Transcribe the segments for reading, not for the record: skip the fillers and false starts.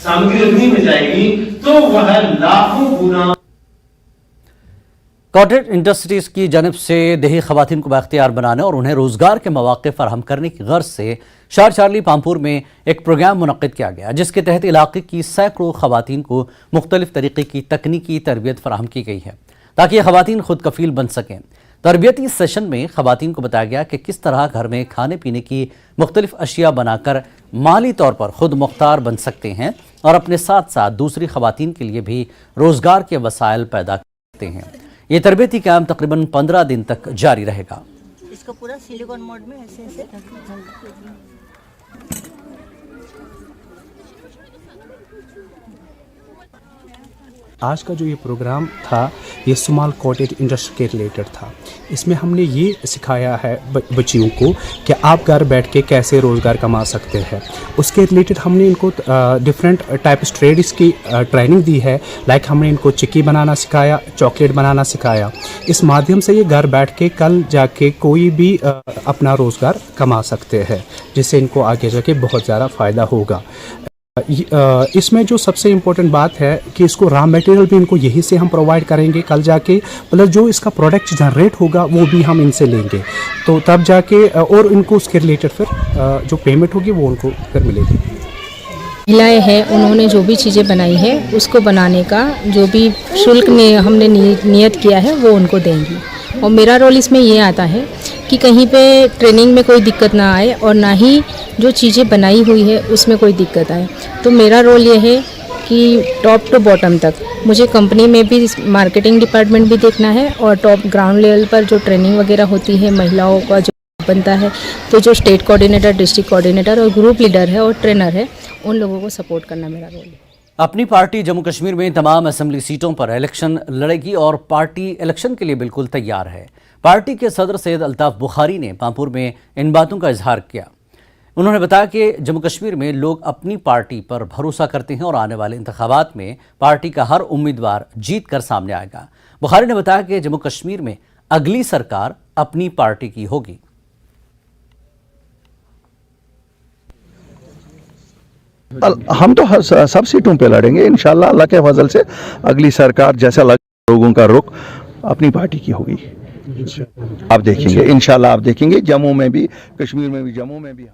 सामग्री उद्यमी में जाएगी तो वह लाखों गुना। कॉटेज इंडस्ट्रीज की जानिब से देही खवातीन को बाख्तियार बनाने और उन्हें रोजगार के मौके फराहम करने की गर्ज से शार चार्ली पामपुर में एक प्रोग्राम मुनक्किद किया गया, जिसके तहत इलाके की सैकड़ों खवातीन को मुख्तलिफ तरीके की तकनीकी तरबियत फराहम की गई है ताकि ये खवातीन खुद कफील बन सकें। तरबियती सेशन में खवातीन को बताया गया कि किस तरह घर में खाने पीने की मुख्तलिफ अशिया बनाकर माली तौर पर खुद मुख्तार बन सकते हैं और अपने साथ साथ दूसरी खवातीन के लिए भी रोजगार के वसाइल पैदा करते हैं। ये तरबियती कैंप तकरीबन 15 दिन तक जारी रहेगा। इसको पूरा सिलिकॉन मोड में ऐसे आज का जो ये प्रोग्राम था ये स्मॉल कॉटेज इंडस्ट्री के रिलेटेड था। इसमें हमने ये सिखाया है बच्चियों को कि आप घर बैठ के कैसे रोज़गार कमा सकते हैं। उसके रिलेटेड हमने इनको डिफरेंट टाइप ट्रेड्स की ट्रेनिंग दी है। लाइक हमने इनको चिक्की बनाना सिखाया, चॉकलेट बनाना सिखाया। इस माध्यम से ये घर बैठ के कल जाके कोई भी अपना रोज़गार कमा सकते हैं, जिससे इनको आगे जाके बहुत ज़्यादा फ़ायदा होगा। इसमें जो सबसे इम्पोर्टेंट बात है कि इसको रॉ मटेरियल भी इनको यही से हम प्रोवाइड करेंगे। कल जाके मतलब जो इसका प्रोडक्ट जनरेट होगा वो भी हम इनसे लेंगे, तो तब जाके और इनको उसके रिलेटेड फिर जो पेमेंट होगी वो उनको फिर मिलेगी। महिलाएं हैं, उन्होंने जो भी चीज़ें बनाई है उसको बनाने का जो भी शुल्क हमने नियत किया है वो उनको देंगी। और मेरा रोल इसमें ये आता है कि कहीं पे ट्रेनिंग में कोई दिक्कत ना आए और ना ही जो चीज़ें बनाई हुई है उसमें कोई दिक्कत आए। तो मेरा रोल ये है कि टॉप टू बॉटम तक मुझे कंपनी में भी मार्केटिंग डिपार्टमेंट भी देखना है और टॉप ग्राउंड लेवल पर जो ट्रेनिंग वगैरह होती है महिलाओं का जो बनता है, तो जो स्टेट कोऑर्डिनेटर, डिस्ट्रिक्ट कोऑर्डिनेटर और ग्रुप लीडर है और ट्रेनर है, उन लोगों को सपोर्ट करना मेरा रोल है। अपनी पार्टी जम्मू कश्मीर में तमाम असेंबली सीटों पर इलेक्शन लड़ेगी और पार्टी इलेक्शन के लिए बिल्कुल तैयार है। पार्टी के सदर सैयद अल्ताफ बुखारी ने पामपुर में इन बातों का इजहार किया। उन्होंने बताया कि जम्मू कश्मीर में लोग अपनी पार्टी पर भरोसा करते हैं और आने वाले इंतखाबात में पार्टी का हर उम्मीदवार जीत कर सामने आएगा। बुखारी ने बताया कि जम्मू कश्मीर में अगली सरकार अपनी पार्टी की होगी। हम तो सब सीटों पे लड़ेंगे इंशाल्लाह। अल्लाह के फजल से अगली सरकार जैसा लोगों का रुख अपनी पार्टी की होगी। आप देखेंगे इंशाल्लाह, आप देखेंगे जम्मू में भी, कश्मीर में भी, जम्मू में भी।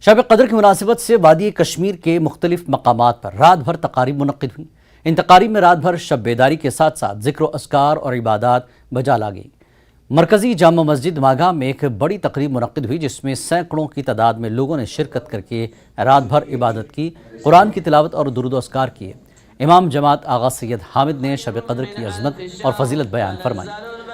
शब कदर की मुनासिबत से वादी कश्मीर के मुख्तलिफ मकामात पर रात भर तकारीब मुनक्किद हुई। इन तकारीब में रात भर शब बेदारी के साथ साथ ज़िक्र अस्कार और इबादत बजा ला गई। मरकज़ी जामा मस्जिद मागाम में एक बड़ी तकरीब मुनक्किद हुई, जिसमें सैकड़ों की तादाद में लोगों ने शिरकत करके रात भर इबादत की, कुरान की तिलावत और दुरूद अस्कार किए। इमाम जमात आगा सैयद हामिद ने शब कदर की अज़मत और फजीलत बयान फरमाई।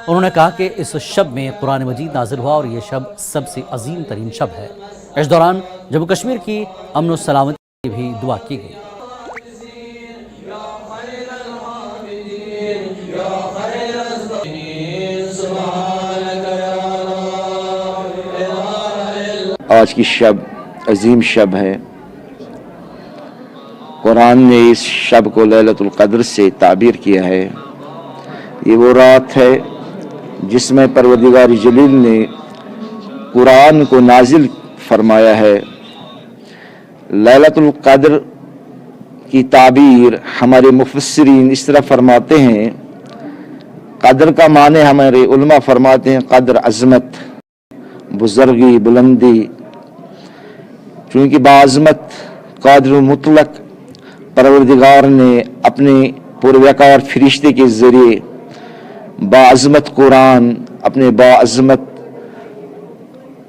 उन्होंने कहा कि इस शब में कुरान मजीद नाजिल हुआ और ये शब सबसे अजीम तरीन शब है। इस दौरान जम्मू कश्मीर की अमन और सलामती की भी दुआ की गई। आज की शब अजीम शब है। कुरान ने इस शब को लैलतुल क़द्र से ताबीर किया है। ये वो रात है जिसमें परवरदिगार जलील ने कुरान को नाजिल फरमाया है। लैलतुल क़द्र की ताबीर हमारे मुफस्सिरीन इस तरह फरमाते हैं, क़द्र का माने हमारे उलमा फरमाते हैं क़द्र अज़मत, बुज़ुर्गी, बुलंदी। चूँकि बाज़मत क़ादिर मुतलक परवरदिगार ने अपने पुरवकार फरिश्ते के ज़रिए बाज़मत कुरान अपने बाज़मत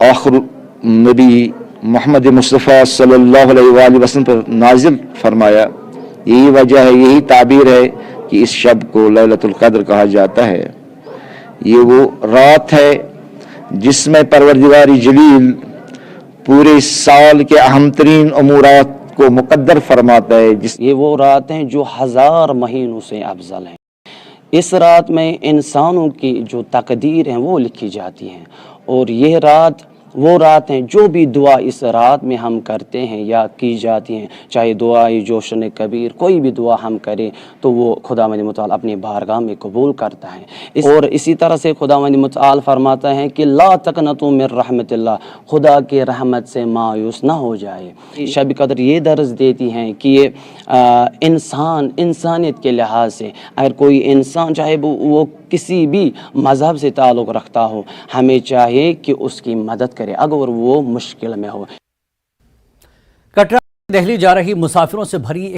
आखिर नबी मोहम्मद मुस्तफ़ा सल्लल्लाहु अलैहि वसल्लम पर नाजिल फरमाया। यही वजह है, यही ताबीर है कि इस शब को लैलतुल क़द्र कहा जाता है। ये वो रात है जिसमें परवरदिगार जलील पूरे साल के अहम तरीन अमूरात को मुकद्दर फरमाता है। ये वो रात हैं जो 1000 महीनों से अफजल हैं। इस रात में इंसानों की जो तकदीर हैं वो लिखी जाती हैं और यह रात وہ رات ہیں جو بھی دعا اس رات میں ہم کرتے ہیں یا کی جاتی ہیں، چاہے دعائے جوشن کبیر کوئی بھی دعا ہم کریں تو وہ خداوند متعال اپنی بارگاہ میں قبول کرتا ہے۔ اور اسی طرح سے خداوند متعال فرماتا ہے کہ لا تقنطوا من رحمت اللہ، خدا کے رحمت سے مایوس نہ ہو جائے۔ شب قدر یہ درس دیتی ہیں کہ یہ انسانیت کے لحاظ سے اگر کوئی انسان چاہے وہ کسی بھی مذہب سے تعلق رکھتا ہو، ہمیں چاہیے کہ اس کی مدد کرے اگر وہ مشکل میں ہو۔ کٹرا دہلی جا رہی مسافروں سے بھری